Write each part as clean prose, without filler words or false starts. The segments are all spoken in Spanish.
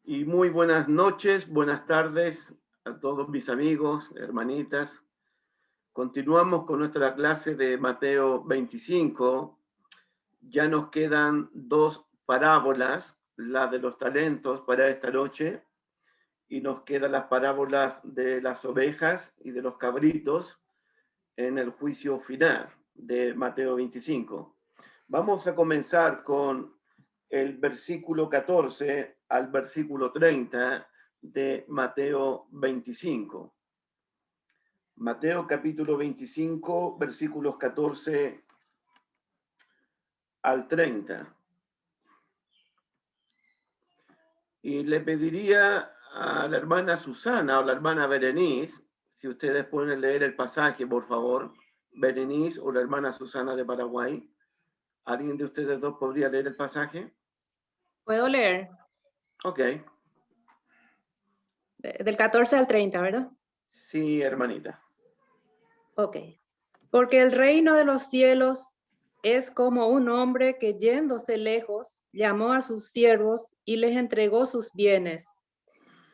Y muy buenas noches, buenas tardes a todos mis amigos, hermanitas. Continuamos con nuestra clase de Mateo 25. Ya nos quedan dos parábolas, la de los talentos para esta noche, y nos quedan las parábolas de las ovejas y de los cabritos en el juicio final de Mateo 25. Vamos a comenzar con el versículo 14 al versículo 30 de Mateo 25. Mateo capítulo 25, versículos 14 al 30. Y le pediría a la hermana Susana o la hermana Berenice, si ustedes pueden leer el pasaje, por favor, Berenice o la hermana Susana de Paraguay. ¿Alguien de ustedes dos podría leer el pasaje? ¿Puedo leer? Ok. Del 14 al 30, ¿verdad? Sí, hermanita. Ok. Porque el reino de los cielos es como un hombre que yéndose lejos, llamó a sus siervos y les entregó sus bienes.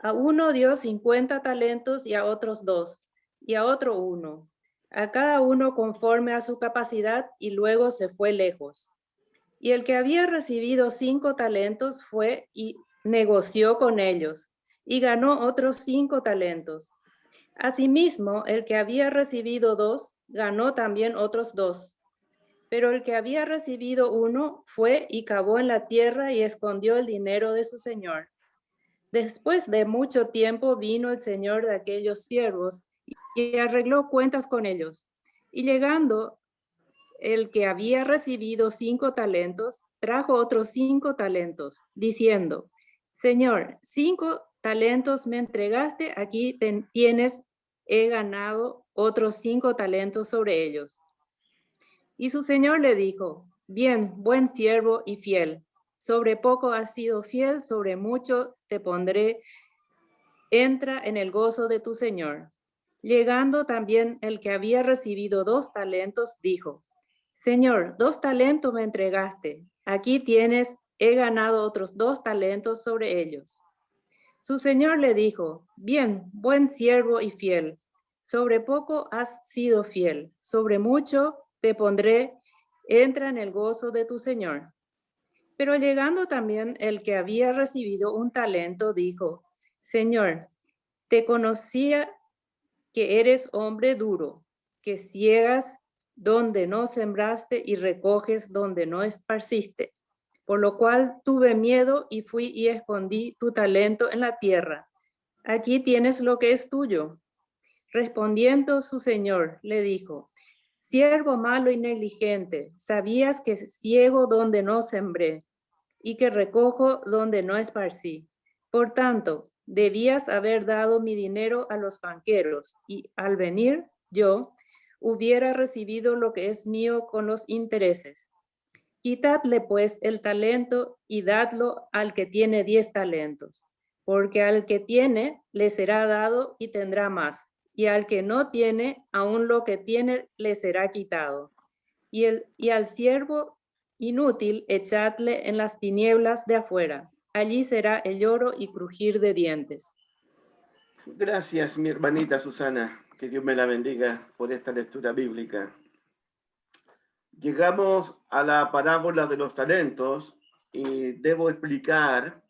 A uno dio 50 talentos y a otros 2, y a otro 1, a cada uno conforme a su capacidad, y luego se fue lejos. Y el que había recibido 5 talentos fue y negoció con ellos, y ganó otros 5 talentos. Asimismo, el que había recibido 2, ganó también otros 2. Pero el que había recibido 1 fue y cavó en la tierra y escondió el dinero de su señor. Después de mucho tiempo vino el señor de aquellos siervos y arregló cuentas con ellos. Y llegando el que había recibido 5 talentos, trajo otros 5 talentos, diciendo: Señor, 5 talentos me entregaste, aquí tienes, he ganado otros 5 talentos sobre ellos. Y su señor le dijo: Bien, buen siervo y fiel, sobre poco has sido fiel, sobre mucho te pondré, entra en el gozo de tu señor. Llegando también el que había recibido 2 talentos, dijo: Señor, 2 talentos me entregaste, aquí tienes, he ganado otros 2 talentos sobre ellos. Su señor le dijo: Bien, buen siervo y fiel, sobre poco has sido fiel, sobre mucho te pondré, entra en el gozo de tu señor. Pero llegando también el que había recibido 1 talento, dijo: Señor, te conocía que eres hombre duro, que ciegas donde no sembraste y recoges donde no esparciste. Por lo cual tuve miedo y fui y escondí tu talento en la tierra. Aquí tienes lo que es tuyo. Respondiendo su señor, le dijo: Siervo malo y negligente, sabías que ciego donde no sembré y que recojo donde no esparcí. Por tanto, debías haber dado mi dinero a los banqueros, y al venir yo hubiera recibido lo que es mío con los intereses. Quitadle pues el talento y dadlo al que tiene 10 talentos, porque al que tiene le será dado y tendrá más, y al que no tiene, aún lo que tiene le será quitado. Y al siervo inútil echadle en las tinieblas de afuera. Allí será el lloro y crujir de dientes. Gracias, mi hermanita Susana. Que Dios me la bendiga por esta lectura bíblica. Llegamos a la parábola de los talentos y debo explicar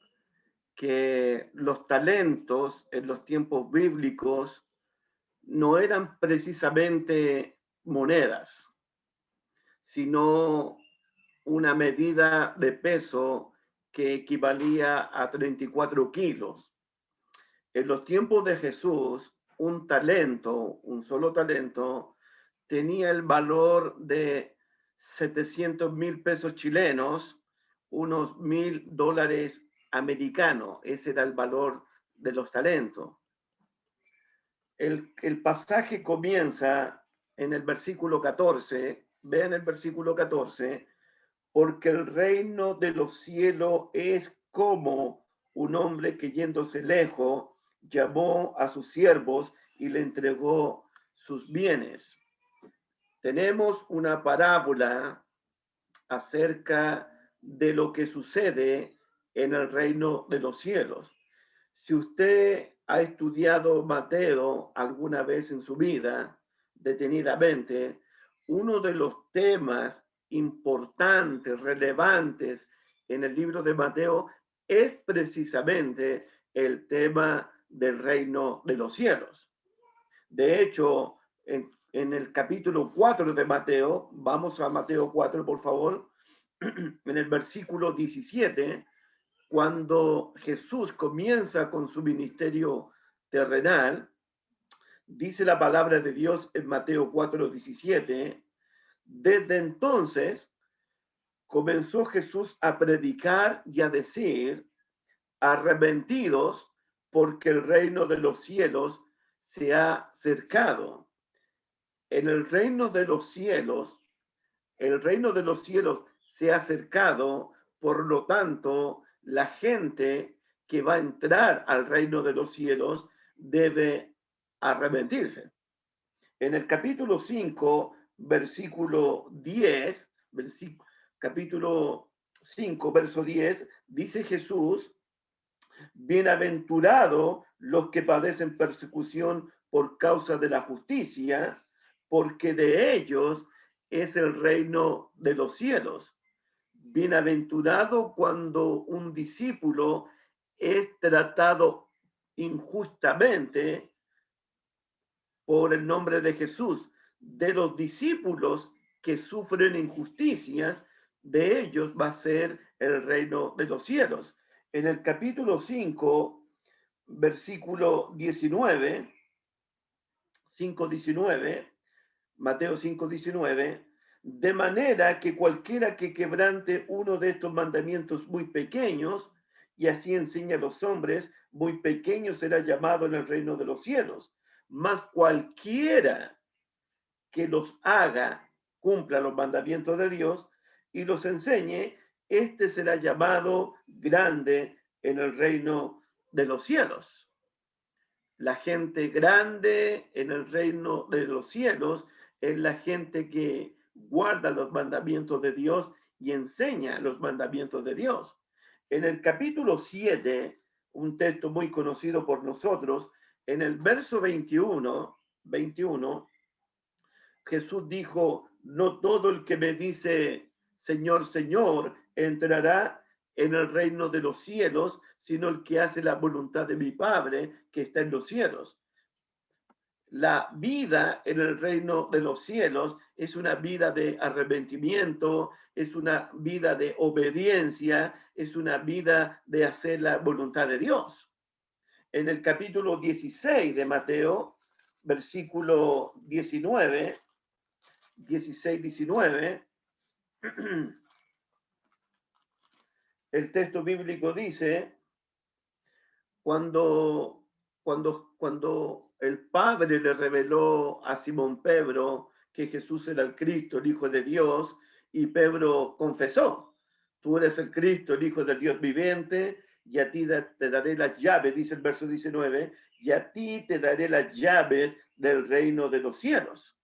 que los talentos en los tiempos bíblicos no eran precisamente monedas, sino una medida de peso que equivalía a 34 kilos. En los tiempos de Jesús, un talento, un solo talento, tenía el valor de 700,000 pesos chilenos, unos $1,000 americanos. Ese era el valor de los talentos. El pasaje comienza en el versículo 14. Vean el versículo 14. Porque el reino de los cielos es como un hombre que yéndose lejos llamó a sus siervos y le entregó sus bienes. Tenemos una parábola acerca de lo que sucede en el reino de los cielos. Si usted ha estudiado Mateo alguna vez en su vida, detenidamente, uno de los temas importantes, relevantes en el libro de Mateo es precisamente el tema del reino de los cielos. De hecho, en el capítulo 4 de Mateo, vamos a Mateo 4, por favor, en el versículo 17, cuando Jesús comienza con su ministerio terrenal, dice la palabra de Dios en Mateo 4:17, desde entonces comenzó Jesús a predicar y a decir, arrepentidos porque el reino de los cielos se ha acercado. En el reino de los cielos, el reino de los cielos se ha acercado, por lo tanto, la gente que va a entrar al reino de los cielos debe arrepentirse. En el capítulo 5, versículo 10, capítulo 5, verso 10, dice Jesús, bienaventurados los que padecen persecución por causa de la justicia, porque de ellos es el reino de los cielos. Bienaventurado cuando un discípulo es tratado injustamente por el nombre de Jesús. De los discípulos que sufren injusticias, de ellos va a ser el reino de los cielos. En el capítulo 5, versículo 19, 5:19, Mateo 5:19, de manera que cualquiera que quebrante uno de estos mandamientos muy pequeños, y así enseña a los hombres, muy pequeño será llamado en el reino de los cielos. Mas cualquiera que los haga, cumpla los mandamientos de Dios y los enseñe, este será llamado grande en el reino de los cielos. La gente grande en el reino de los cielos es la gente que guarda los mandamientos de Dios y enseña los mandamientos de Dios. En el capítulo 7, un texto muy conocido por nosotros, en el verso 21, Jesús dijo, no todo el que me dice, Señor, Señor, entrará en el reino de los cielos, sino el que hace la voluntad de mi Padre que está en los cielos. La vida en el reino de los cielos es una vida de arrepentimiento, es una vida de obediencia, es una vida de hacer la voluntad de Dios. En el capítulo 16 de Mateo, versículo 19, 16-19, el texto bíblico dice, cuando el Padre le reveló a Simón Pedro que Jesús era el Cristo, el Hijo de Dios, y Pedro confesó, tú eres el Cristo, el Hijo del Dios viviente, y a ti te daré las llaves, dice el verso 19, y a ti te daré las llaves del reino de los cielos.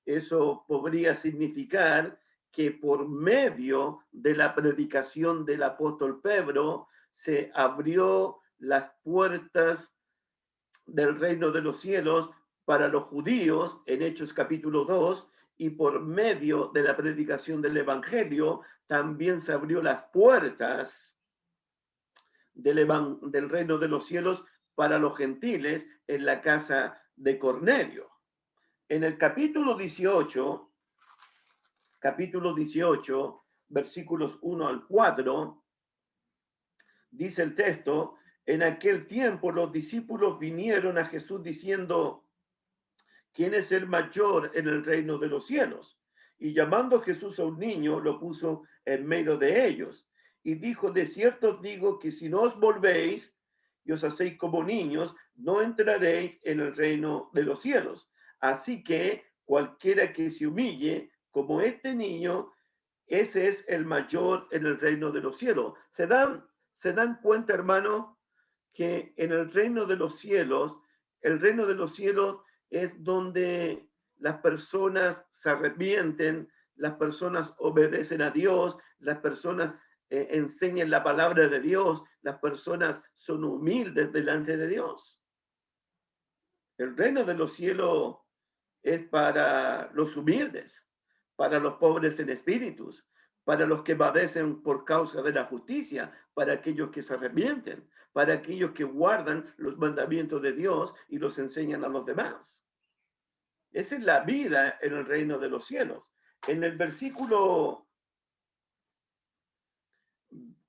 Eso podría significar que por medio de la predicación del apóstol Pedro se abrió las puertas del reino de los cielos para los judíos en Hechos capítulo 2, y por medio de la predicación del evangelio también se abrió las puertas del reino de los cielos para los gentiles en la casa de Cornelio. En el capítulo 18, versículos 1 al 4, dice el texto, en aquel tiempo los discípulos vinieron a Jesús diciendo, ¿quién es el mayor en el reino de los cielos? Y llamando Jesús a un niño, lo puso en medio de ellos. Y dijo, de cierto os digo que si no os volvéis y os hacéis como niños, no entraréis en el reino de los cielos. Así que cualquiera que se humille como este niño, ese es el mayor en el reino de los cielos. ¿Se dan cuenta, hermano, que en el reino de los cielos es donde las personas se arrepienten, las personas obedecen a Dios, las personas enseñan la palabra de Dios, las personas son humildes delante de Dios. El reino de los cielos es para los humildes, para los pobres en espíritus, para los que padecen por causa de la justicia, para aquellos que se arrepienten, para aquellos que guardan los mandamientos de Dios y los enseñan a los demás. Esa es la vida en el reino de los cielos. En el versículo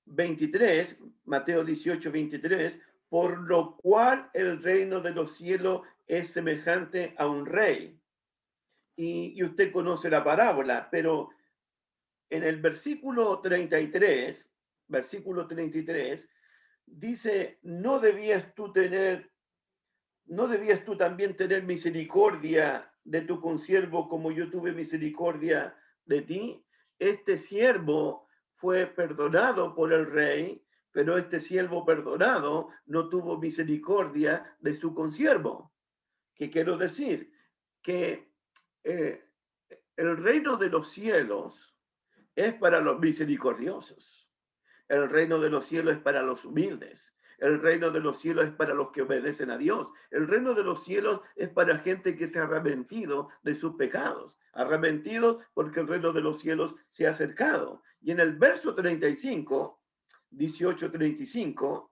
23, Mateo 18, 23, por lo cual el reino de los cielos es semejante a un rey. Y usted conoce la parábola, pero en el versículo 33, dice, ¿no debías tú también tener misericordia de tu consiervo como yo tuve misericordia de ti? Este siervo fue perdonado por el rey, pero este siervo perdonado no tuvo misericordia de su consiervo. ¿Qué quiero decir? Que el reino de los cielos es para los misericordiosos. El reino de los cielos es para los humildes. El reino de los cielos es para los que obedecen a Dios. El reino de los cielos es para gente que se ha arrepentido de sus pecados. Arrepentidos porque el reino de los cielos se ha acercado. Y en el verso 35, 18:35,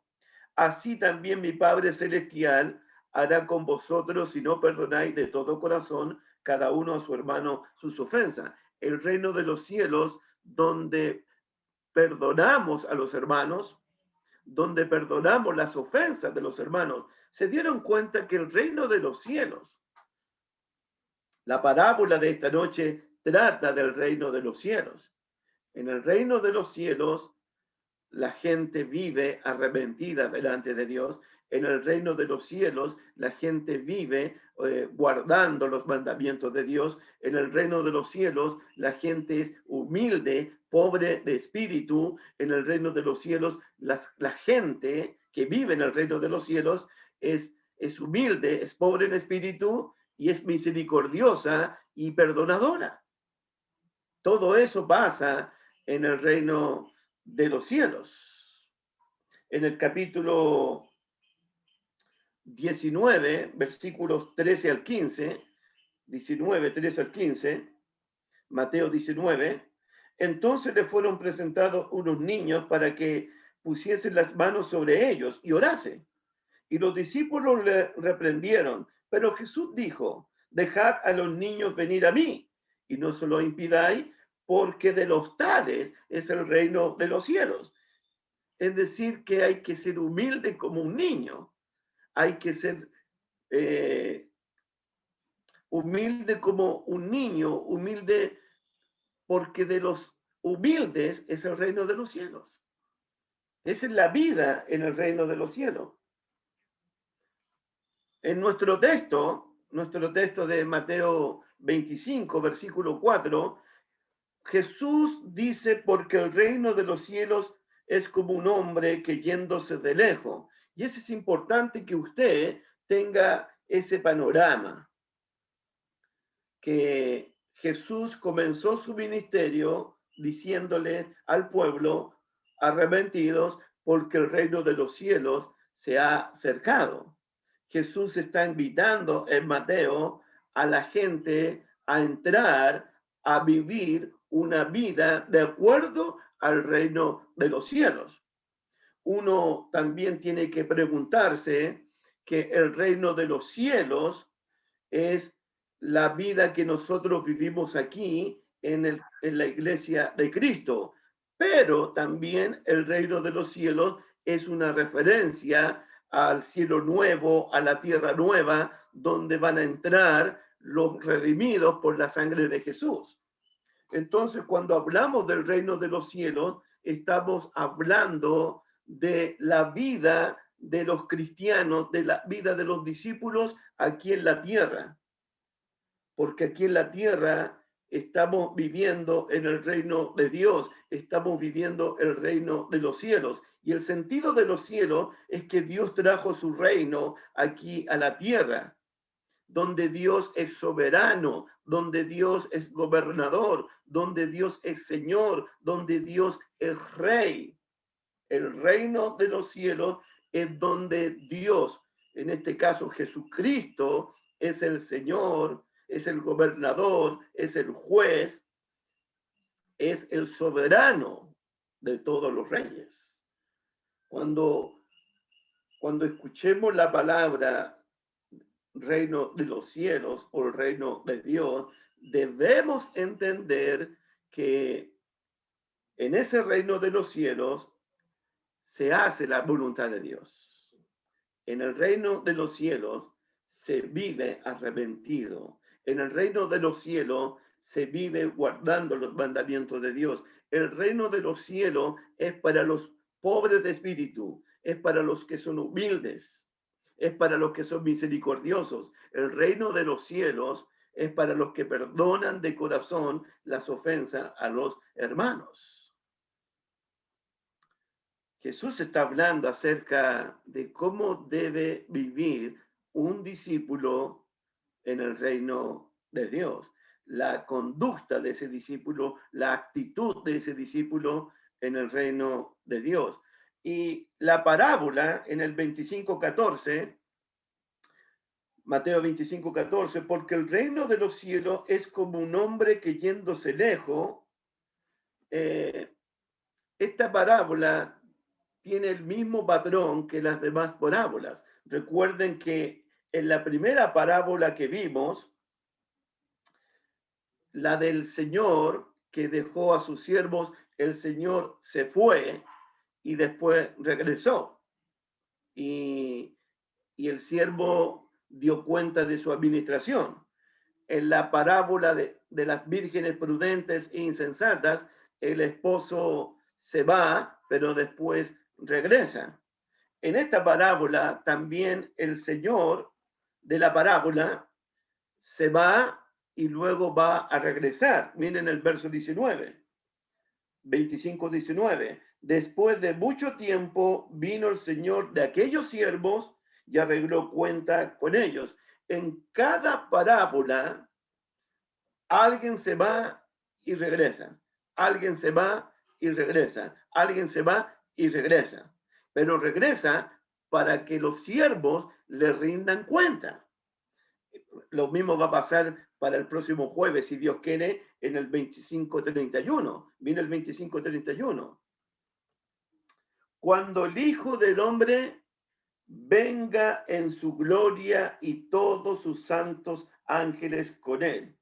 así también mi Padre Celestial hará con vosotros si no perdonáis de todo corazón cada uno a su hermano sus ofensas. El reino de los cielos donde perdonamos a los hermanos, donde perdonamos las ofensas de los hermanos. Se dieron cuenta que el reino de los cielos, la parábola de esta noche trata del reino de los cielos. En el reino de los cielos, la gente vive arrepentida delante de Dios. En el reino de los cielos, la gente vive guardando los mandamientos de Dios. En el reino de los cielos, la gente es humilde, pobre de espíritu. En el reino de los cielos, la gente que vive en el reino de los cielos es humilde, es pobre en espíritu y es misericordiosa y perdonadora. Todo eso pasa en el reino de los cielos. En el capítulo 19, versículos 13 al 15, 19, 13 al 15, Mateo 19, entonces le fueron presentados unos niños para que pusiesen las manos sobre ellos y orasen. Y los discípulos le reprendieron, pero Jesús dijo, dejad a los niños venir a mí y no se lo impidáis, porque de los tales es el reino de los cielos. Es decir, que hay que ser humilde como un niño, hay que ser humilde como un niño, humilde porque de los humildes es el reino de los cielos. Esa es la vida en el reino de los cielos. En nuestro texto de Mateo 25, versículo 4, Jesús dice, porque el reino de los cielos es como un hombre que yéndose de lejos. Y eso es importante que usted tenga ese panorama, que Jesús comenzó su ministerio diciéndole al pueblo, arrepentidos, porque el reino de los cielos se ha acercado. Jesús está invitando en Mateo a la gente a entrar, a vivir una vida de acuerdo al reino de los cielos. Uno también tiene que preguntarse que el reino de los cielos es la vida que nosotros vivimos aquí en la iglesia de Cristo, pero también el reino de los cielos es una referencia al cielo nuevo, a la tierra nueva, donde van a entrar los redimidos por la sangre de Jesús. Entonces, cuando hablamos del reino de los cielos, estamos hablando de la vida de los cristianos, de la vida de los discípulos aquí en la tierra. Porque aquí en la tierra estamos viviendo en el reino de Dios, estamos viviendo el reino de los cielos. Y el sentido de los cielos es que Dios trajo su reino aquí a la tierra. donde Dios es soberano, donde Dios es gobernador, donde Dios es Señor, donde Dios es Rey. El reino de los cielos es donde Dios, en este caso Jesucristo, es el Señor, es el gobernador, es el juez, es el soberano de todos los reyes. Cuando escuchemos la palabra reino de los cielos o el reino de Dios, debemos entender que en ese reino de los cielos se hace la voluntad de Dios. En el reino de los cielos se vive arrepentido. En el reino de los cielos se vive guardando los mandamientos de Dios. El reino de los cielos es para los pobres de espíritu, es para los que son humildes, es para los que son misericordiosos. El reino de los cielos es para los que perdonan de corazón las ofensas a los hermanos. Jesús está hablando acerca de cómo debe vivir un discípulo en el reino de Dios, la conducta de ese discípulo, la actitud de ese discípulo en el reino de Dios. Y la parábola en el 25:14, Mateo 25:14, porque el reino de los cielos es como un hombre que yéndose lejos, esta parábola tiene el mismo patrón que las demás parábolas. Recuerden que en la primera parábola que vimos, la del Señor que dejó a sus siervos, el Señor se fue y después regresó. Y el siervo dio cuenta de su administración. En la parábola de las vírgenes prudentes e insensatas, el esposo se va, pero después regresa. En esta parábola también el Señor de la parábola se va y luego va a regresar. Miren el verso 19, 25-19. Después de mucho tiempo vino el Señor de aquellos siervos y arregló cuenta con ellos. En cada parábola alguien se va y regresa. Alguien se va y regresa. Alguien se va y regresa. Pero regresa para que los siervos le rindan cuenta. Lo mismo va a pasar para el próximo jueves, si Dios quiere, en el 25:31. Viene el 25:31. Cuando el Hijo del Hombre venga en su gloria y todos sus santos ángeles con él,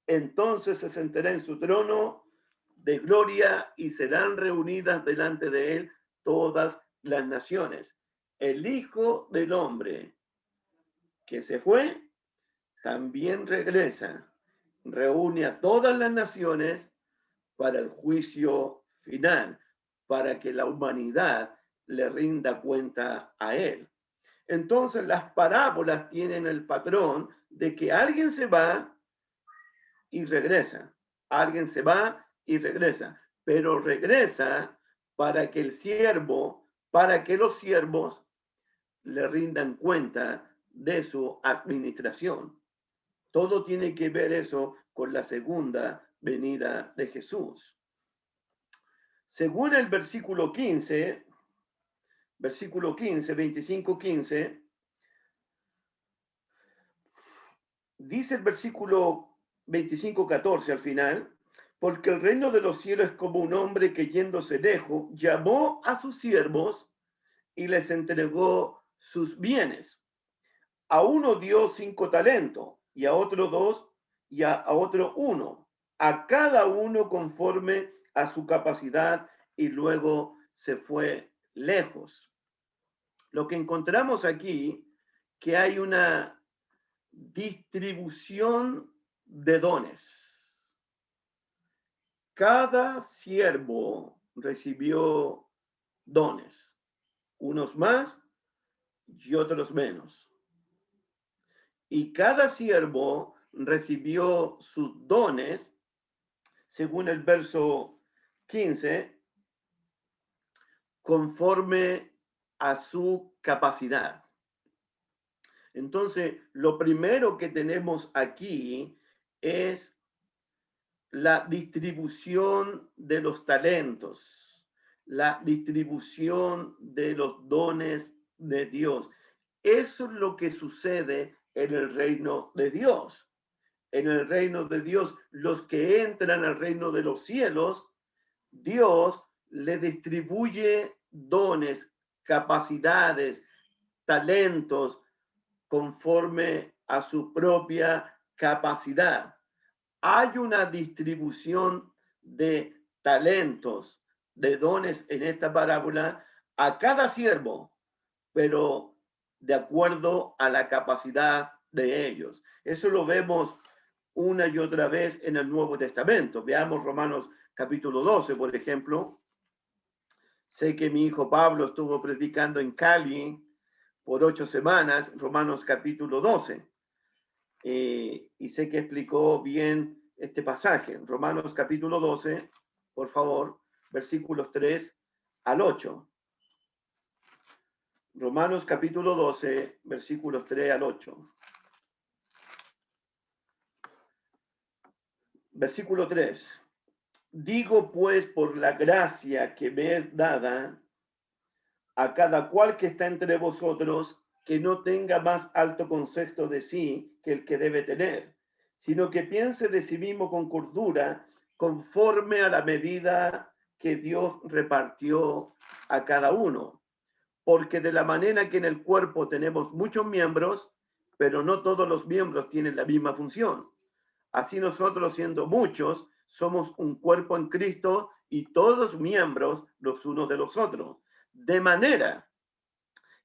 entonces se sentará en su trono de gloria y serán reunidas delante de él todas las naciones. El Hijo del Hombre que se fue también regresa, reúne a todas las naciones para el juicio final, para que la humanidad le rinda cuenta a él. Entonces las parábolas tienen el patrón de que alguien se va y regresa, alguien se va y regresa, pero regresa para que el siervo, para que los siervos le rindan cuenta de su administración. Todo tiene que ver eso con la segunda venida de Jesús. Según el versículo 15, 25:15, dice el versículo 25:14 al final, porque el reino de los cielos es como un hombre que yéndose lejos, llamó a sus siervos y les entregó sus bienes. A uno dio 5 talentos, y a otro 2, y a otro 1, a cada uno conforme a su capacidad, y luego se fue lejos. Lo que encontramos aquí, que hay una distribución de dones. Cada siervo recibió dones, unos más y otros menos. Y cada siervo recibió sus dones, según el verso 15, conforme a su capacidad. Entonces, lo primero que tenemos aquí es la distribución de los talentos, la distribución de los dones de Dios. Eso es lo que sucede en el reino de Dios. En el reino de Dios, los que entran al reino de los cielos, Dios le distribuye dones, capacidades, talentos conforme a su propia capacidad. Hay una distribución de talentos, de dones en esta parábola a cada siervo, pero de acuerdo a la capacidad de ellos. Eso lo vemos una y otra vez en el Nuevo Testamento. Veamos Romanos capítulo 12, por ejemplo. Sé que mi hijo Pablo estuvo predicando en Cali por 8 semanas, Romanos capítulo 12. Y sé que explicó bien este pasaje. Romanos capítulo 12, por favor, versículos 3 al 8. Romanos capítulo 12, versículos 3 al 8. Versículo 3. Digo pues por la gracia que me es dada a cada cual que está entre vosotros, que no tenga más alto concepto de sí que el que debe tener, sino que piense de sí mismo con cordura, conforme a la medida que Dios repartió a cada uno. Porque de la manera que en el cuerpo tenemos muchos miembros, pero no todos los miembros tienen la misma función. Así nosotros, siendo muchos, somos un cuerpo en Cristo y todos miembros los unos de los otros. De manera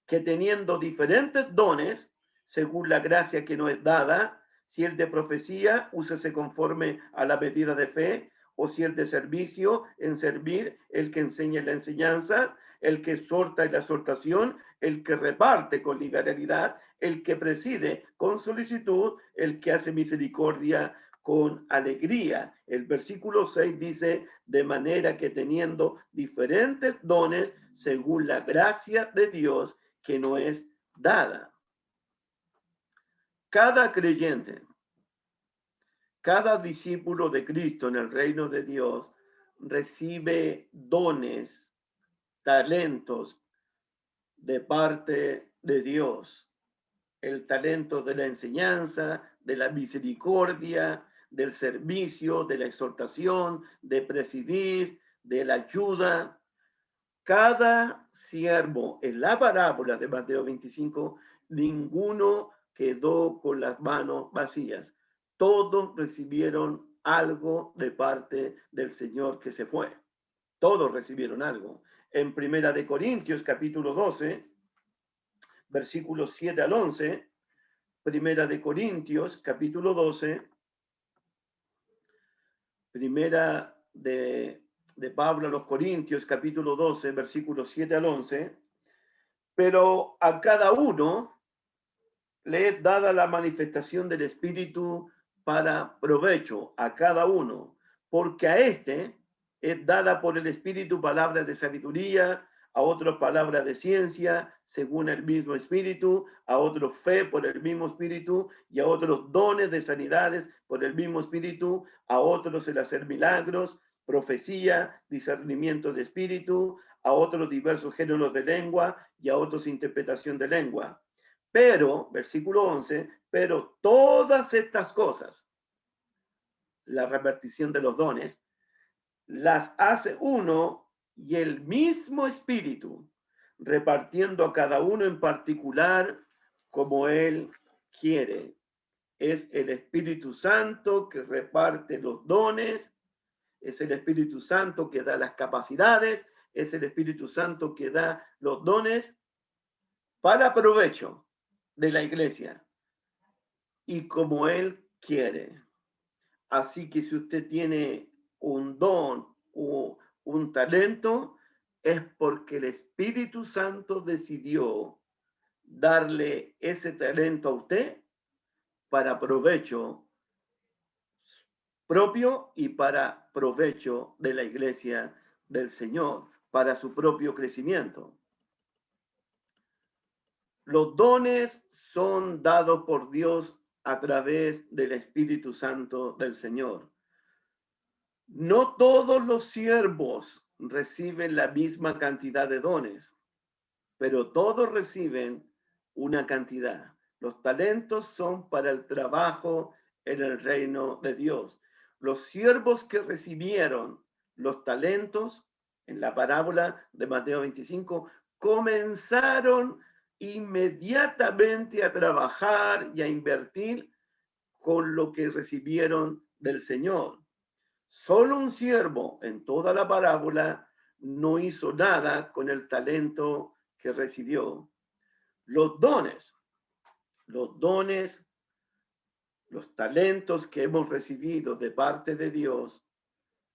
que teniendo diferentes dones, según la gracia que nos es dada, si el de profecía, úsese conforme a la medida de fe, o si el de servicio, en servir, el que enseña la enseñanza, el que exhorta en la exhortación, el que reparte con liberalidad, el que preside con solicitud, el que hace misericordia con alegría. El versículo 6 dice, de manera que teniendo diferentes dones, según la gracia de Dios que no es dada. Cada creyente, cada discípulo de Cristo en el reino de Dios recibe dones, talentos de parte de Dios. El talento de la enseñanza, de la misericordia, del servicio, de la exhortación, de presidir, de la ayuda. Cada siervo en la parábola de Mateo 25, ninguno quedó con las manos vacías. Todos recibieron algo de parte del Señor que se fue. Todos recibieron algo. En Primera de Corintios, capítulo 12, versículos 7 al 11, Primera de Corintios, capítulo 12, Primera de Pablo a los Corintios, capítulo 12, versículos 7 al 11, pero a cada uno le es dada la manifestación del Espíritu para provecho, a cada uno, porque a este es dada por el Espíritu palabra de sabiduría, a otros palabra de ciencia, según el mismo Espíritu, a otros fe por el mismo Espíritu, y a otros dones de sanidades por el mismo Espíritu, a otros el hacer milagros, profecía, discernimiento de Espíritu, a otros diversos géneros de lengua, y a otros interpretación de lengua. Pero, versículo 11, pero todas estas cosas, la repartición de los dones, las hace uno y el mismo Espíritu, repartiendo a cada uno en particular como Él quiere. Es el Espíritu Santo que reparte los dones, es el Espíritu Santo que da las capacidades, es el Espíritu Santo que da los dones para provecho de la iglesia y como Él quiere. Así que si usted tiene un don o un talento, es porque el Espíritu Santo decidió darle ese talento a usted para provecho propio y para provecho de la iglesia del Señor, para su propio crecimiento. Los dones son dados por Dios a través del Espíritu Santo del Señor. No todos los siervos reciben la misma cantidad de dones, pero todos reciben una cantidad. Los talentos son para el trabajo en el reino de Dios. Los siervos que recibieron los talentos en la parábola de Mateo 25 comenzaron inmediatamente a trabajar y a invertir con lo que recibieron del Señor. Solo un siervo en toda la parábola no hizo nada con el talento que recibió. Los dones, los talentos que hemos recibido de parte de Dios,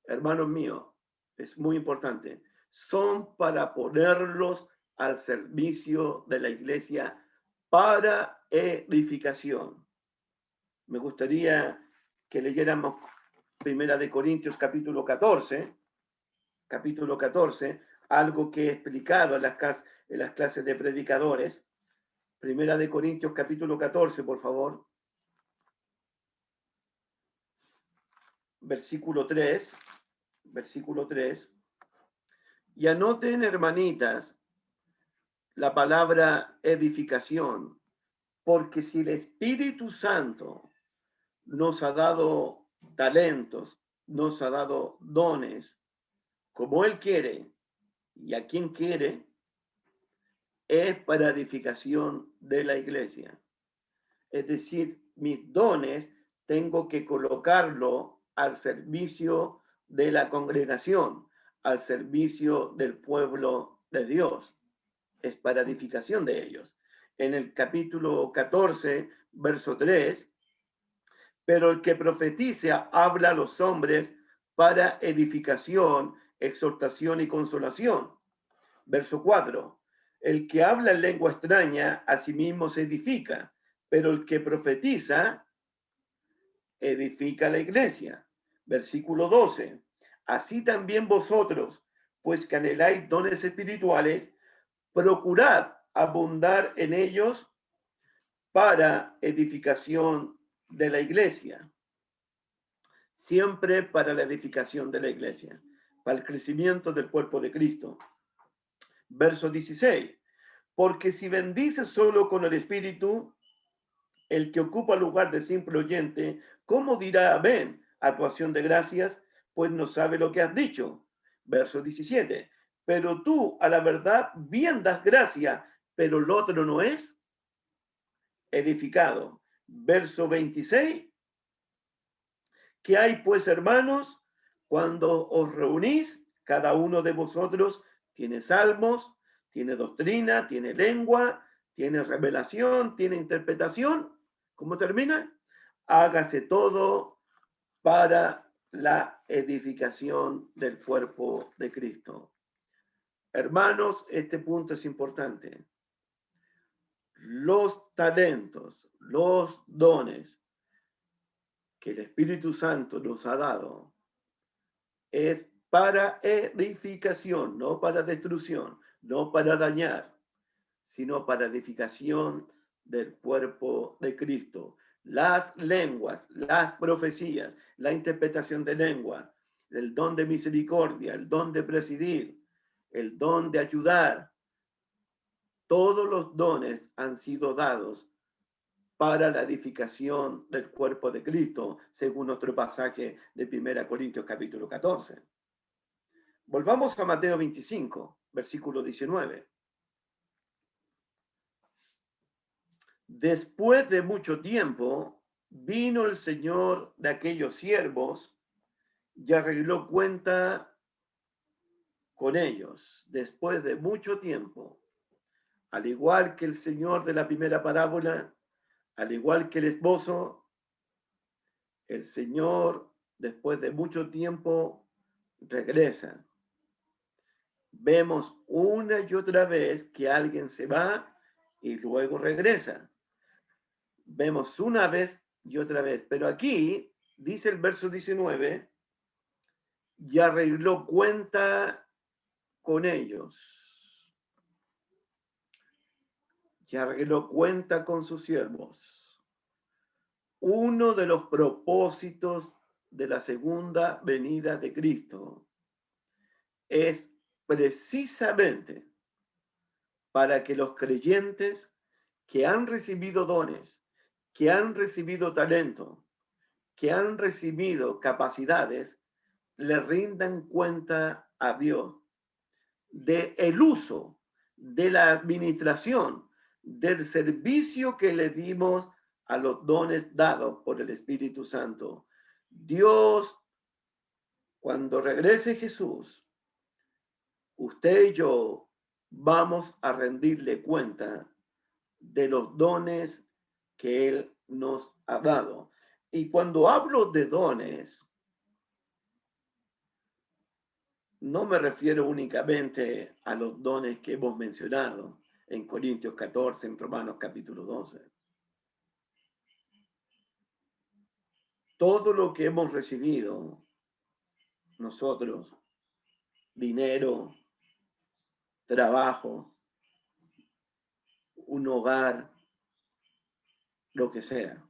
hermanos míos, es muy importante, son para ponerlos al servicio de la iglesia para edificación. Me gustaría que leyéramos Primera de Corintios capítulo 14, algo que he explicado en las clases de predicadores. Primera de Corintios capítulo 14, por favor. Versículo 3. Y anoten, hermanitas, la palabra edificación, porque si el Espíritu Santo nos ha dado talentos, nos ha dado dones, como Él quiere y a quien quiere, es para edificación de la iglesia. Es decir, mis dones tengo que colocarlo al servicio de la congregación, al servicio del pueblo de Dios. Es para edificación de ellos. En el capítulo 14, verso 3, pero el que profetiza habla a los hombres para edificación, exhortación y consolación. Verso 4, el que habla en lengua extraña a sí mismo se edifica, pero el que profetiza edifica la iglesia. Versículo 12, así también vosotros, pues que anheláis dones espirituales, procurad abundar en ellos para edificación de la iglesia. Siempre para la edificación de la iglesia, para el crecimiento del cuerpo de Cristo. Verso 16, porque si bendices solo con el Espíritu, el que ocupa lugar de simple oyente, ¿cómo dirá amén a tu acción de gracias? Pues no sabe lo que has dicho. Verso 17, pero tú a la verdad bien das gracia, pero el otro no es edificado. Verso 26, ¿qué hay pues, hermanos? Cuando os reunís, cada uno de vosotros tiene salmos, tiene doctrina, tiene lengua, tiene revelación, tiene interpretación. ¿Cómo termina? Hágase todo para la edificación del cuerpo de Cristo. Hermanos, este punto es importante. Los talentos, los dones que el Espíritu Santo nos ha dado es para edificación, no para destrucción, no para dañar, sino para edificación del cuerpo de Cristo. Las lenguas, las profecías, la interpretación de lengua, el don de misericordia, el don de presidir, el don de ayudar, todos los dones han sido dados para la edificación del cuerpo de Cristo, según nuestro pasaje de 1 Corintios capítulo 14. Volvamos a Mateo 25, versículo 19. Después de mucho tiempo, vino el Señor de aquellos siervos y arregló cuenta con ellos. Después de mucho tiempo, al igual que el Señor de la primera parábola, al igual que el esposo, el Señor, después de mucho tiempo, regresa. Vemos una y otra vez que alguien se va y luego regresa. Vemos una vez y otra vez, pero aquí dice el verso 19, y arregló cuenta con ellos. que arregló cuenta con sus siervos. Uno de los propósitos de la segunda venida de Cristo es precisamente para que los creyentes que han recibido dones, que han recibido talento, que han recibido capacidades, le rindan cuenta a Dios de el uso, de la administración, del servicio que le dimos a los dones dados por el Espíritu Santo. Dios, cuando regrese Jesús, usted y yo vamos a rendirle cuenta de los dones que Él nos ha dado. Y cuando hablo de dones, no me refiero únicamente a los dones que hemos mencionado en Corintios 14, en Romanos capítulo 12. Todo lo que hemos recibido nosotros, dinero, trabajo, un hogar, lo que sea,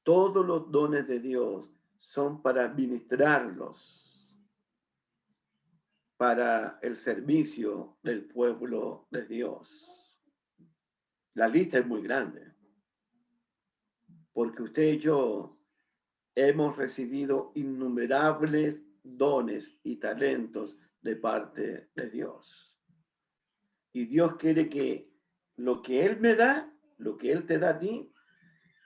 todos los dones de Dios son para administrarlos para el servicio del pueblo de Dios. La lista es muy grande, porque usted y yo hemos recibido innumerables dones y talentos de parte de Dios. Y Dios quiere que lo que Él me da, lo que Él te da a ti,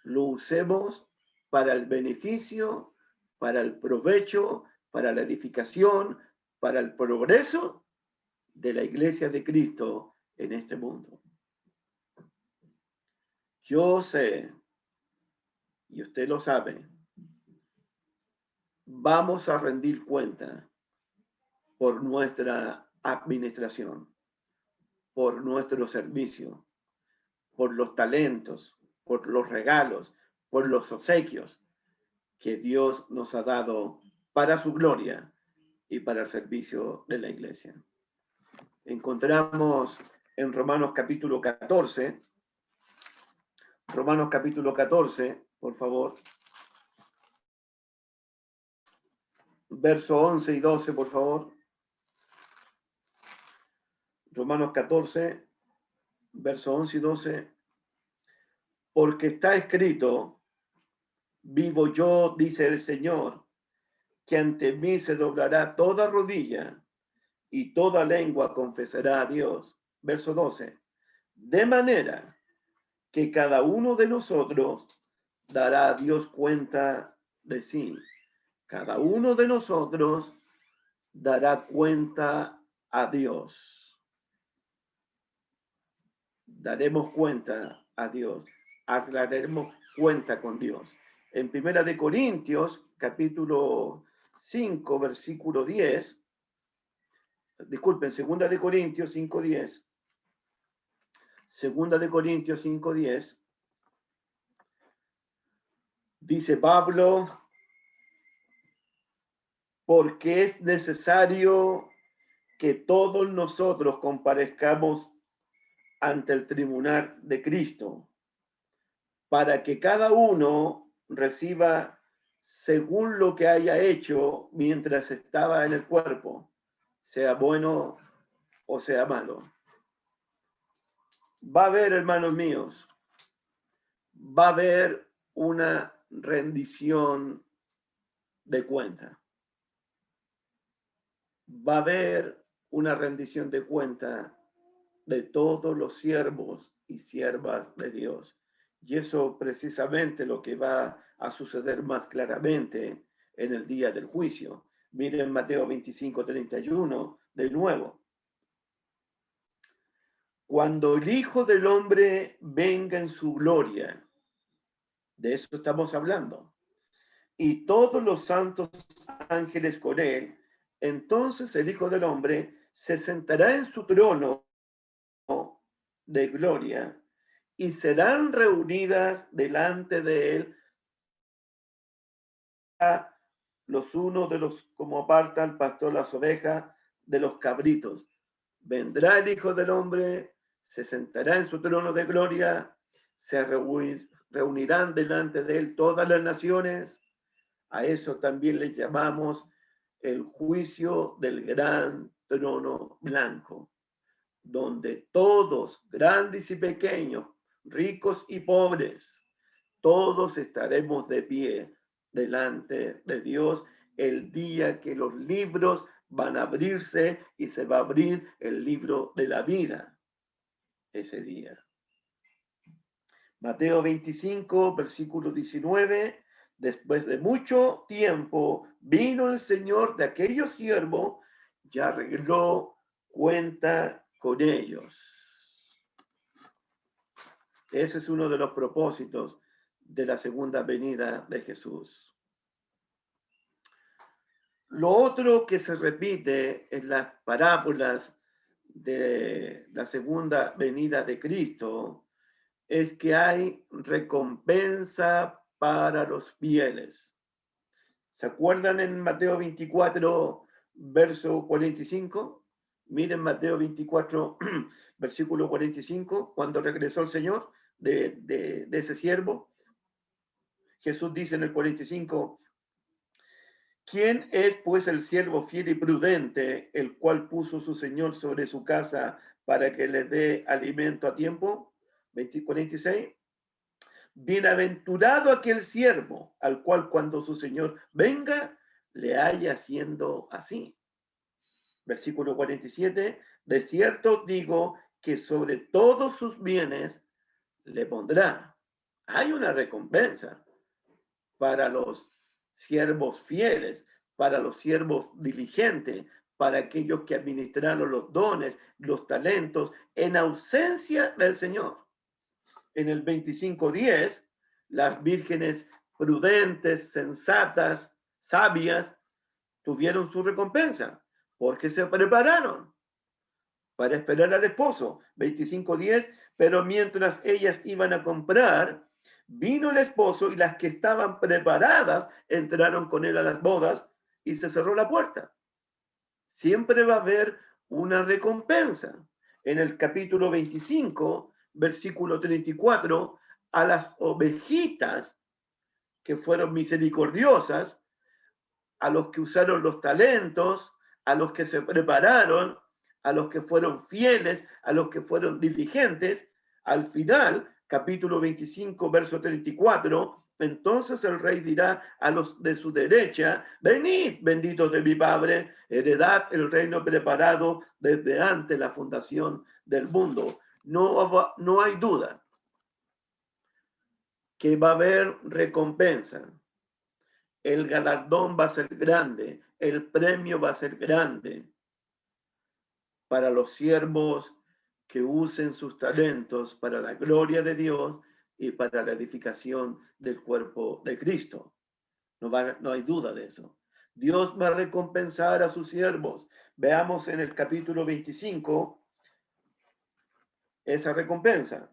lo usemos para el beneficio, para el provecho, para la edificación, para el progreso de la iglesia de Cristo en este mundo. Yo sé, y usted lo sabe, vamos a rendir cuenta por nuestra administración, por nuestro servicio, por los talentos, por los regalos, por los obsequios que Dios nos ha dado para su gloria y para el servicio de la iglesia. Encontramos en Romanos capítulo 14, por favor. Verso 11 y 12, por favor. Romanos 14, verso 11 y 12. Porque está escrito, vivo yo, dice el Señor, que ante mí se doblará toda rodilla y toda lengua confesará a Dios. Verso 12. De manera que cada uno de nosotros dará a Dios cuenta de sí. Cada uno de nosotros dará cuenta a Dios. Daremos cuenta a Dios. Haremos cuenta con Dios. En Primera de Corintios, capítulo 5, versículo 10. Disculpen, Segunda de Corintios 5:10. Segunda de Corintios 5:10. Dice Pablo, porque es necesario que todos nosotros comparezcamos ante el tribunal de Cristo, para que cada uno reciba según lo que haya hecho mientras estaba en el cuerpo, sea bueno o sea malo. Va a haber, hermanos míos, va a haber una rendición de cuenta. Va a haber una rendición de cuenta de todos los siervos y siervas de Dios. Y eso precisamente lo que va a suceder más claramente en el día del juicio. Miren Mateo 25:31 de nuevo. Cuando el Hijo del Hombre venga en su gloria, de eso estamos hablando, y todos los santos ángeles con él, entonces el Hijo del Hombre se sentará en su trono de gloria y serán reunidas delante de él los unos de los, como aparta el pastor las ovejas de los cabritos. Vendrá el Hijo del Hombre, se sentará en su trono de gloria, se reunirán delante de él todas las naciones. A eso también le llamamos el juicio del gran trono blanco, donde todos, grandes y pequeños, ricos y pobres, todos estaremos de pie delante de Dios el día que los libros van a abrirse y se va a abrir el libro de la vida ese día. Mateo 25, versículo 19. Después de mucho tiempo vino el Señor de aquellos siervos y arregló cuenta con ellos. Ese es uno de los propósitos de la segunda venida de Jesús. Lo otro que se repite en las parábolas de la segunda venida de Cristo es que hay recompensa para los fieles. ¿Se acuerdan en Mateo 24, verso 45? Miren Mateo 24, versículo 45, cuando regresó el Señor de ese siervo. Jesús dice en el 45, ¿quién es pues el siervo fiel y prudente, el cual puso su Señor sobre su casa para que le dé alimento a tiempo? 46. Bienaventurado aquel siervo, al cual cuando su Señor venga, le haya haciendo así. Versículo 47. De cierto digo que sobre todos sus bienes le pondrá. Hay una recompensa para los siervos fieles, para los siervos diligentes, para aquellos que administraron los dones, los talentos, en ausencia del Señor. En el 25:10, las vírgenes prudentes, sensatas, sabias, tuvieron su recompensa, porque se prepararon para esperar al esposo. 25:10, pero mientras ellas iban a comprar, vino el esposo y las que estaban preparadas entraron con él a las bodas y se cerró la puerta. Siempre va a haber una recompensa. En el capítulo 25, versículo 34, a las ovejitas que fueron misericordiosas, a los que usaron los talentos, a los que se prepararon, a los que fueron fieles, a los que fueron diligentes, al final, capítulo 25, verso 34, entonces el rey dirá a los de su derecha, venid, benditos de mi Padre, heredad el reino preparado desde antes la fundación del mundo. No hay duda que va a haber recompensa. El galardón va a ser grande, el premio va a ser grande para los siervos que usen sus talentos para la gloria de Dios y para la edificación del cuerpo de Cristo. No hay duda de eso. Dios va a recompensar a sus siervos. Veamos en el capítulo 25 esa recompensa.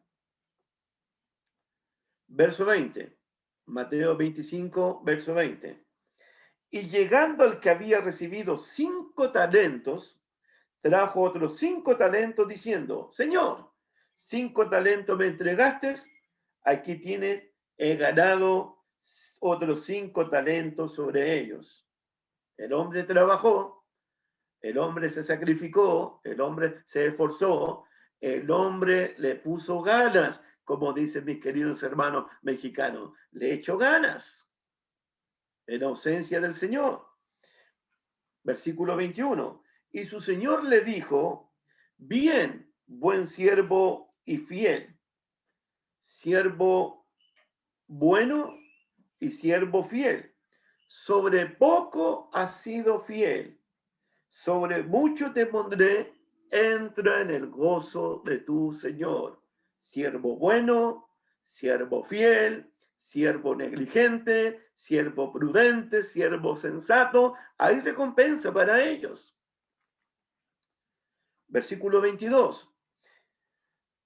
Verso 20. Mateo 25, verso 20. Y llegando al que había recibido 5 talentos, trajo otros 5 talentos diciendo, Señor, 5 talentos me entregaste, aquí tienes, he ganado otros 5 talentos sobre ellos. El hombre trabajó, el hombre se sacrificó, el hombre se esforzó, el hombre le puso ganas, como dicen mis queridos hermanos mexicanos, le echó ganas en ausencia del Señor. Versículo 21. Y su Señor le dijo, bien, buen siervo y fiel, siervo bueno y siervo fiel. Sobre poco has sido fiel, sobre mucho te pondré, entra en el gozo de tu Señor. Siervo bueno, siervo fiel, siervo negligente, siervo prudente, siervo sensato, hay recompensa para ellos. Versículo 22.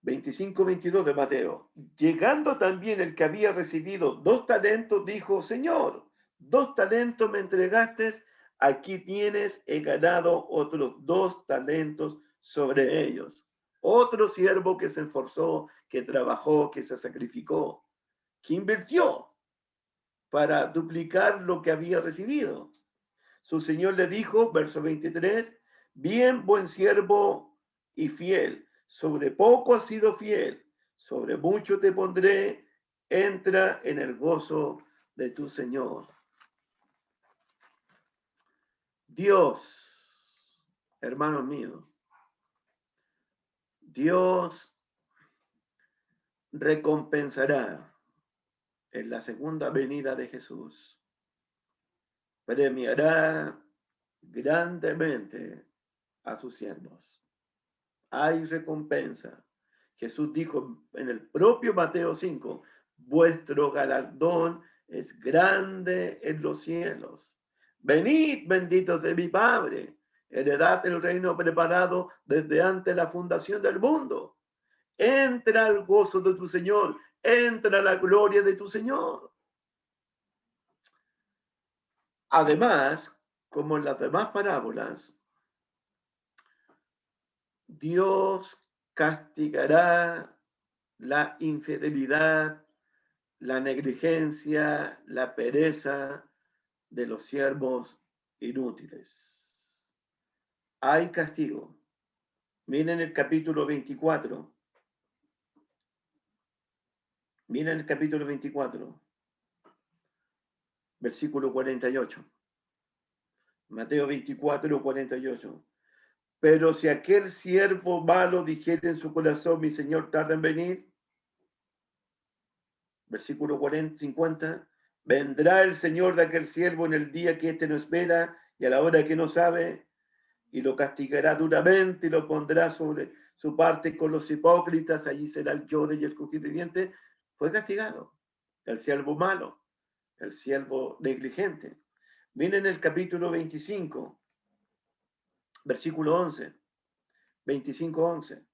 25-22 de Mateo. Llegando también el que había recibido 2 talentos, dijo, Señor, 2 talentos me entregaste, aquí tienes, he ganado otros 2 talentos sobre ellos. Otro siervo que se esforzó, que trabajó, que se sacrificó, que invirtió para duplicar lo que había recibido. Su señor le dijo, verso 23, bien, buen siervo y fiel, sobre poco has sido fiel, sobre mucho te pondré, entra en el gozo de tu Señor. Dios, hermanos míos, Dios recompensará en la segunda venida de Jesús, premiará grandemente a sus siervos. Hay recompensa. Jesús dijo en el propio Mateo 5, vuestro galardón es grande en los cielos. Venid, benditos de mi Padre, heredad el reino preparado desde antes la fundación del mundo. Entra al gozo de tu Señor, entra a la gloria de tu Señor. Además, como en las demás parábolas, Dios castigará la infidelidad, la negligencia, la pereza de los siervos inútiles. Hay castigo. Miren el capítulo 24. Miren el capítulo 24, versículo 48. Mateo 24, 48. Pero si aquel siervo malo dijere en su corazón, mi Señor tarda en venir, versículo 40, 50, vendrá el Señor de aquel siervo en el día que éste no espera y a la hora que no sabe, y lo castigará duramente y lo pondrá sobre su parte con los hipócritas, allí será el lloro y el crujir de dientes. Fue castigado el siervo malo, el siervo negligente. Miren el capítulo 25, versículo 11, 25, 11.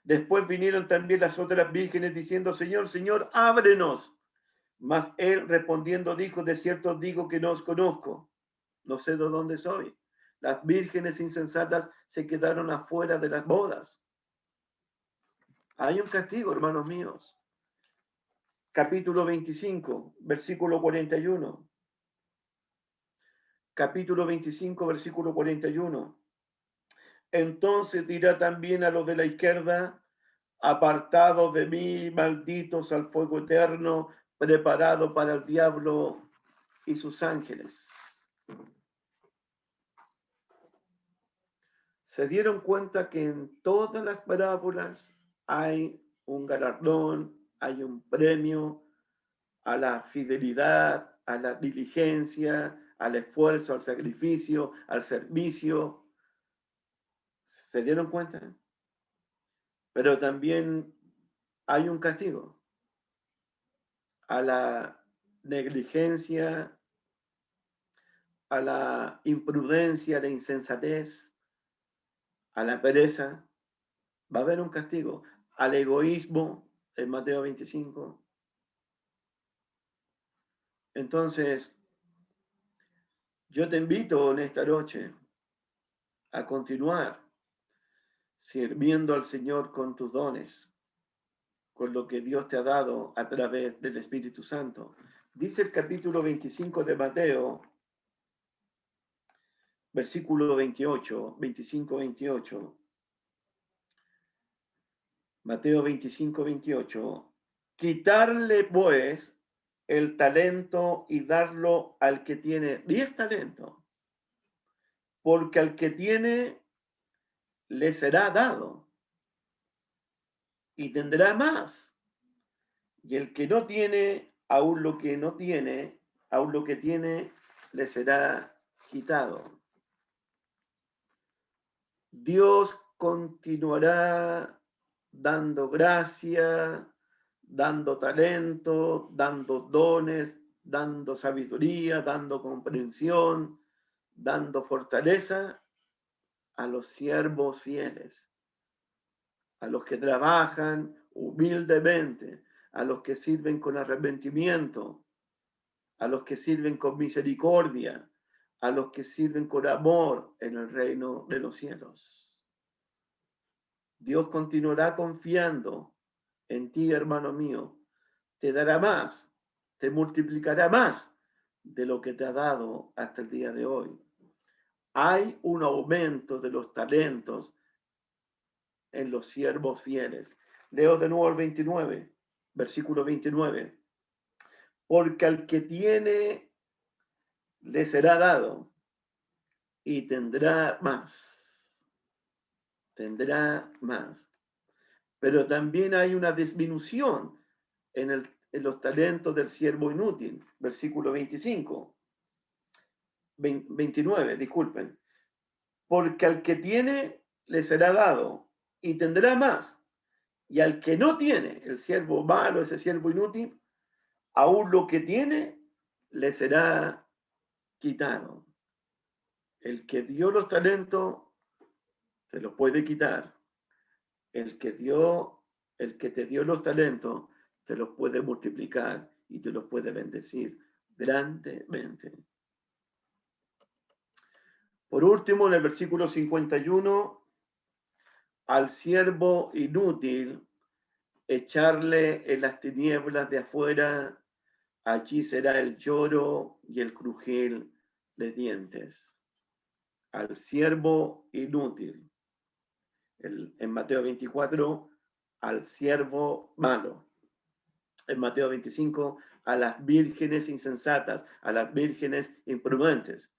Después vinieron también las otras vírgenes diciendo, Señor, Señor, ábrenos. Mas él respondiendo dijo, de cierto digo que no os conozco, no sé de dónde soy. Las vírgenes insensatas se quedaron afuera de las bodas. Hay un castigo, hermanos míos. Capítulo 25, versículo 41. Capítulo 25, versículo 41. Entonces dirá también a los de la izquierda, apartados de mí, malditos al fuego eterno, preparado para el diablo y sus ángeles. Se dieron cuenta que en todas las parábolas hay un galardón, hay un premio a la fidelidad, a la diligencia, al esfuerzo, al sacrificio, al servicio. ¿Se dieron cuenta? Pero también hay un castigo a la negligencia, a la imprudencia, a la insensatez, a la pereza. Va a haber un castigo al egoísmo en Mateo 25. Entonces, yo te invito en esta noche a continuar sirviendo al Señor con tus dones, con lo que Dios te ha dado a través del Espíritu Santo. Dice el capítulo 25 de Mateo, versículo 28, 25, 28. Mateo 25, 28. Quitarle pues el talento y darlo al que tiene 10 talentos, porque al que tiene le será dado y tendrá más. Y el que no tiene, aún lo que no tiene, aún lo que tiene, le será quitado. Dios continuará dando gracia, dando talento, dando dones, dando sabiduría, dando comprensión, dando fortaleza a los siervos fieles, a los que trabajan humildemente, a los que sirven con arrepentimiento, a los que sirven con misericordia, a los que sirven con amor en el reino de los cielos. Dios continuará confiando en ti, hermano mío. Te dará más, te multiplicará más de lo que te ha dado hasta el día de hoy. Hay un aumento de los talentos en los siervos fieles. Leo de nuevo el 29, versículo 29. Porque al que tiene, le será dado y tendrá más. Tendrá más. Pero también hay una disminución en los talentos del siervo inútil. Versículo 25. 29, disculpen. Porque al que tiene, le será dado y tendrá más. Y al que no tiene, el siervo malo, ese siervo inútil, aún lo que tiene, le será quitado. El que dio los talentos, se los puede quitar. El que te dio los talentos, te los puede multiplicar y te los puede bendecir grandemente. Por último, en el versículo 51, al siervo inútil, echarle en las tinieblas de afuera, allí será el lloro y el crujir de dientes. Al siervo inútil. En Mateo 24, al siervo malo. En Mateo 25, a las vírgenes insensatas, a las vírgenes imprudentes.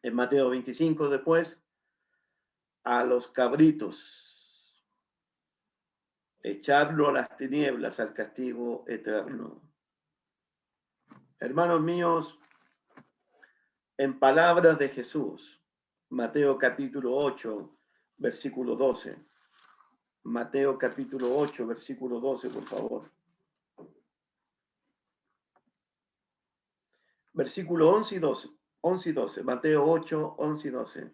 En Mateo 25 después, a los cabritos, echarlo a las tinieblas, al castigo eterno. Hermanos míos, en palabras de Jesús, Mateo capítulo 8, versículo 12. Mateo capítulo 8, versículo 12, por favor. Versículo 11 y 12. 11 y 12. Mateo 8, 11 y 12.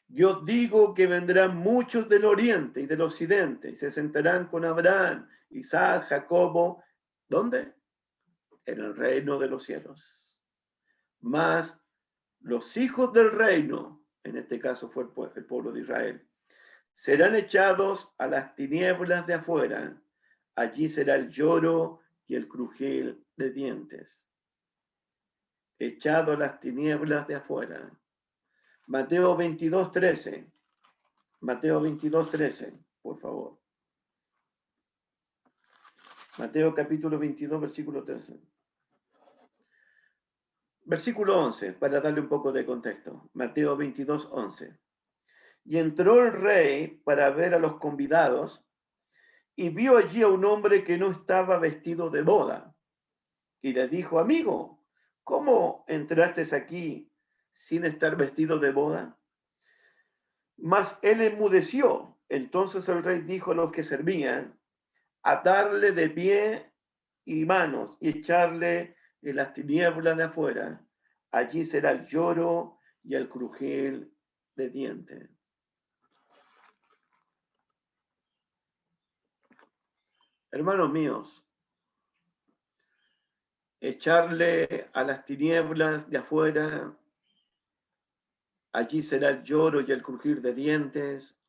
Yo digo que vendrán muchos del oriente y del occidente y se sentarán con Abraham, Isaac, Jacobo. ¿Dónde? En el reino de los cielos. Mas los hijos del reino, en este caso fue el pueblo de Israel, serán echados a las tinieblas de afuera. Allí será el lloro y el crujir de dientes. Echado a las tinieblas de afuera. Mateo 22, 13. Mateo 22, 13, por favor. Mateo capítulo 22, versículo 13. Versículo 11, para darle un poco de contexto. Mateo 22, 11. Y entró el rey para ver a los convidados y vio allí a un hombre que no estaba vestido de boda. Y le dijo, amigo, ¿cómo entraste aquí sin estar vestido de boda? Mas él enmudeció. Entonces el rey dijo a los que servían, atarle de pie y manos y echarle en las tinieblas de afuera. Allí será el lloro y el crujir de dientes. Hermanos míos, echarle a las tinieblas de afuera, allí será el lloro y el crujir de dientes,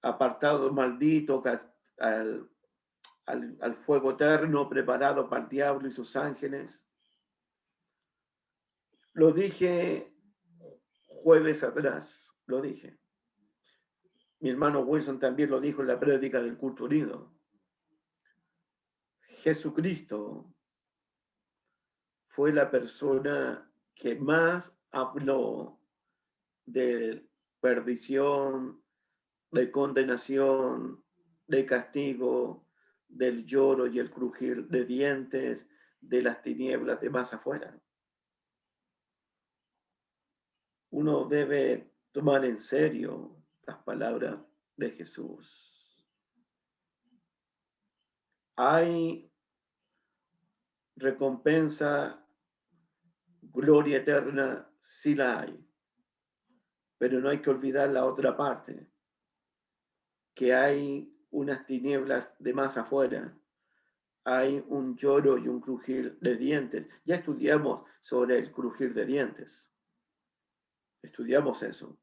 apartado maldito al fuego eterno preparado para el diablo y sus ángeles. Lo dije jueves atrás, lo dije. Mi hermano Wilson también lo dijo en la prédica del culto unido. Jesucristo fue la persona que más habló de perdición, de condenación, de castigo, del lloro y el crujir de dientes, de las tinieblas de más afuera. Uno debe tomar en serio las palabras de Jesús. Hay recompensa, gloria eterna, sí la hay. Pero no hay que olvidar la otra parte, que hay unas tinieblas de más afuera. Hay un lloro y un crujir de dientes. Ya estudiamos sobre el crujir de dientes. Estudiamos eso.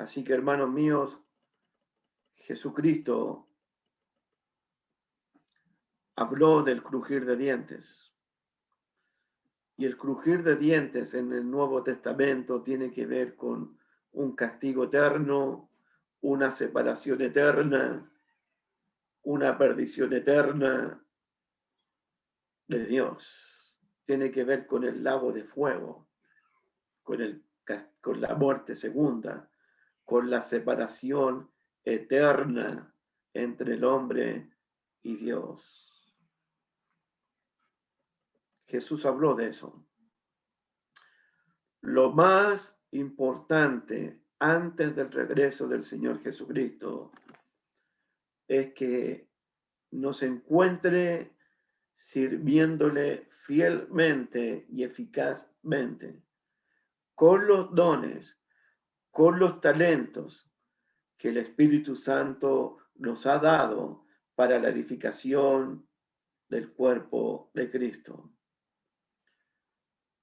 Así que, hermanos míos, Jesucristo habló del crujir de dientes. Y el crujir de dientes en el Nuevo Testamento tiene que ver con un castigo eterno, una separación eterna, una perdición eterna de Dios. Tiene que ver con el lago de fuego, con la muerte segunda, con la separación eterna entre el hombre y Dios. Jesús habló de eso. Lo más importante antes del regreso del Señor Jesucristo es que nos encuentre sirviéndole fielmente y eficazmente con los dones, con los talentos que el Espíritu Santo nos ha dado para la edificación del cuerpo de Cristo.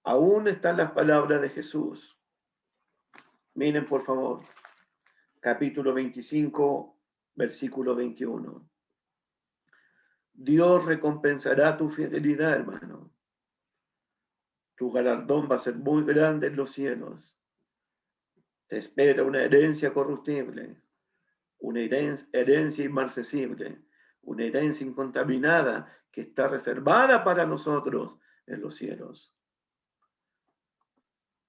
Aún están las palabras de Jesús. Miren, por favor, capítulo 25, versículo 21. Dios recompensará tu fidelidad, hermano. Tu galardón va a ser muy grande en los cielos. Te espera una herencia corruptible, una herencia inmarcesible, una herencia incontaminada que está reservada para nosotros en los cielos.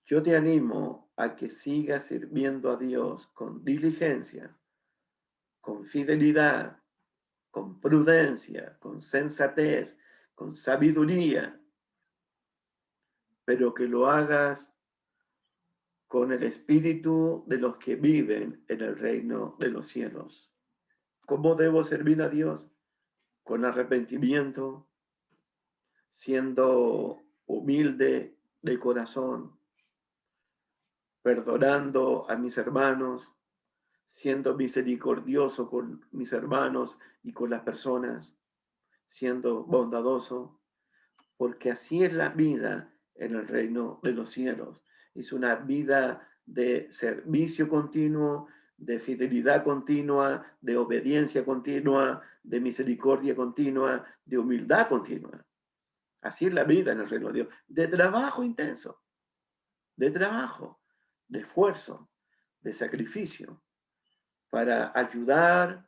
Yo te animo a que sigas sirviendo a Dios con diligencia, con fidelidad, con prudencia, con sensatez, con sabiduría, pero que lo hagas con el espíritu de los que viven en el reino de los cielos. ¿Cómo debo servir a Dios? Con arrepentimiento, siendo humilde de corazón, perdonando a mis hermanos, siendo misericordioso con mis hermanos y con las personas, siendo bondadoso, porque así es la vida en el reino de los cielos. Es una vida de servicio continuo, de fidelidad continua, de obediencia continua, de misericordia continua, de humildad continua. Así es la vida en el reino de Dios. De trabajo intenso, de trabajo, de esfuerzo, de sacrificio, para ayudar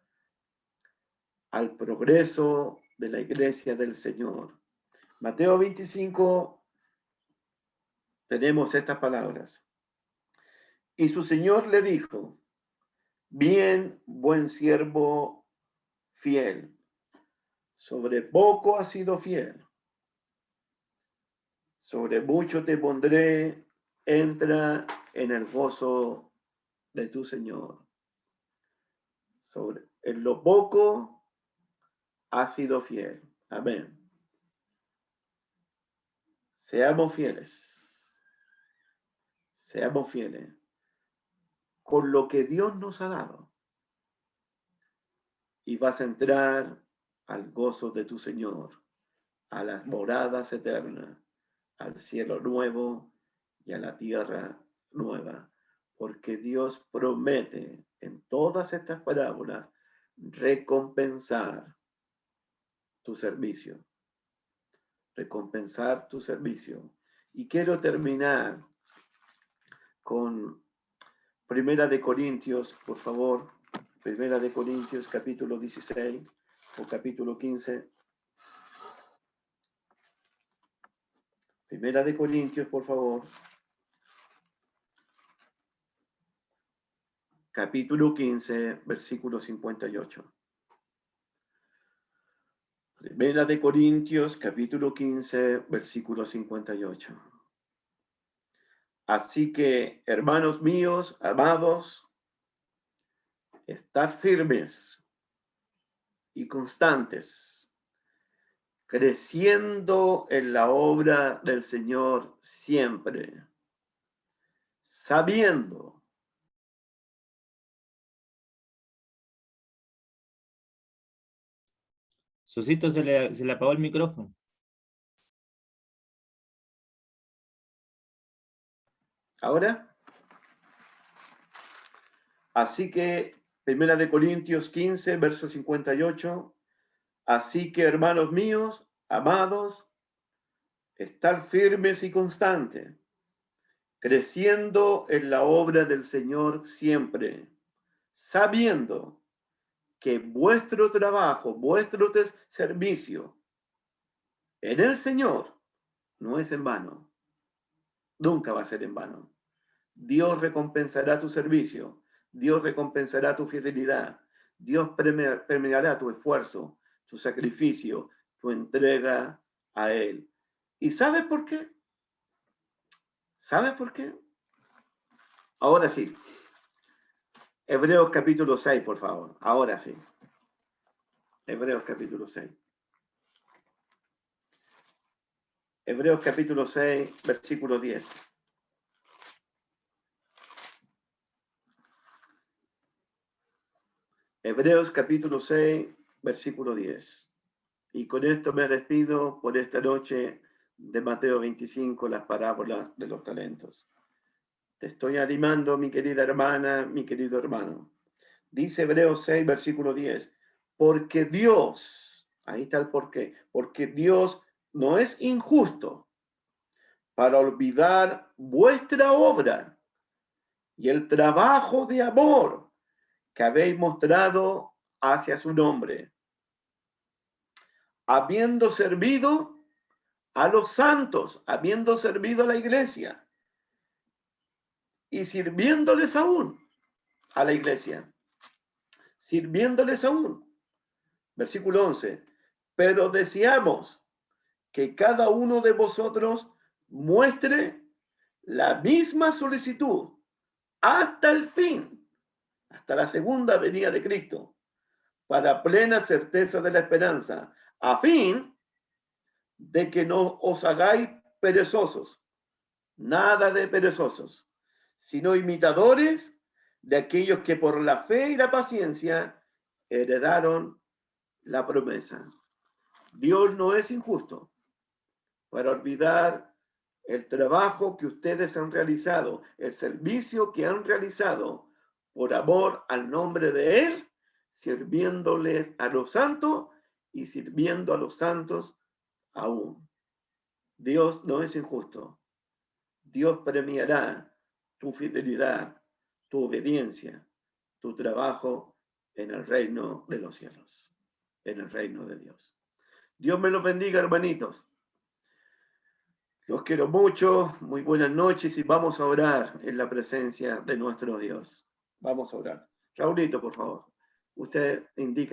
al progreso de la iglesia del Señor. Mateo 25, tenemos estas palabras. Y su Señor le dijo, bien, buen siervo fiel, sobre poco has sido fiel, sobre mucho te pondré, entra en el gozo de tu Señor. En lo poco has sido fiel. Amén. Seamos fieles. Seamos fieles con lo que Dios nos ha dado. Y vas a entrar al gozo de tu Señor, a las moradas eternas, al cielo nuevo y a la tierra nueva. Porque Dios promete en todas estas parábolas recompensar tu servicio. Recompensar tu servicio. Y quiero terminar con Primera de Corintios, por favor. Primera de Corintios, capítulo 16 o capítulo 15. Primera de Corintios, por favor. Capítulo 15, versículo 58. Primera de Corintios, capítulo 15, versículo 58. Así que, hermanos míos, amados, estad firmes y constantes, creciendo en la obra del Señor siempre, sabiendo Susito se le apagó el micrófono. ahora, Así que, 1 Corintios 15, verso 58, así que, hermanos míos, amados, estar firmes y constantes, creciendo en la obra del Señor siempre, sabiendo que vuestro trabajo, vuestro servicio en el Señor no es en vano. Nunca va a ser en vano. Dios recompensará tu servicio. Dios recompensará tu fidelidad. Dios premiará tu esfuerzo, tu sacrificio, tu entrega a Él. ¿Y sabes por qué? ¿Sabes por qué? Ahora sí. Hebreos capítulo 6, por favor. Ahora sí. Hebreos capítulo 6. Hebreos capítulo 6, versículo 10. Hebreos capítulo 6, versículo 10. Y con esto me despido por esta noche de Mateo 25, las parábolas de los talentos. Te estoy animando, mi querida hermana, mi querido hermano. Dice Hebreos 6, versículo 10. Porque Dios, ahí está el porqué, porque Dios no es injusto para olvidar vuestra obra y el trabajo de amor que habéis mostrado hacia su nombre, habiendo servido a los santos, habiendo servido a la iglesia y sirviéndoles aún a la iglesia, sirviéndoles aún. Versículo 11. Pero deseamos que cada uno de vosotros muestre la misma solicitud hasta el fin, hasta la segunda venida de Cristo, para plena certeza de la esperanza, a fin de que no os hagáis perezosos, nada de perezosos, sino imitadores de aquellos que por la fe y la paciencia heredaron la promesa. Dios no es injusto para olvidar el trabajo que ustedes han realizado, el servicio que han realizado por amor al nombre de Él, sirviéndoles a los santos y sirviendo a los santos aún. Dios no es injusto. Dios premiará tu fidelidad, tu obediencia, tu trabajo en el reino de los cielos, en el reino de Dios. Dios me los bendiga, hermanitos. Los quiero mucho, muy buenas noches y vamos a orar en la presencia de nuestro Dios. Vamos a orar. Raulito, por favor, usted indica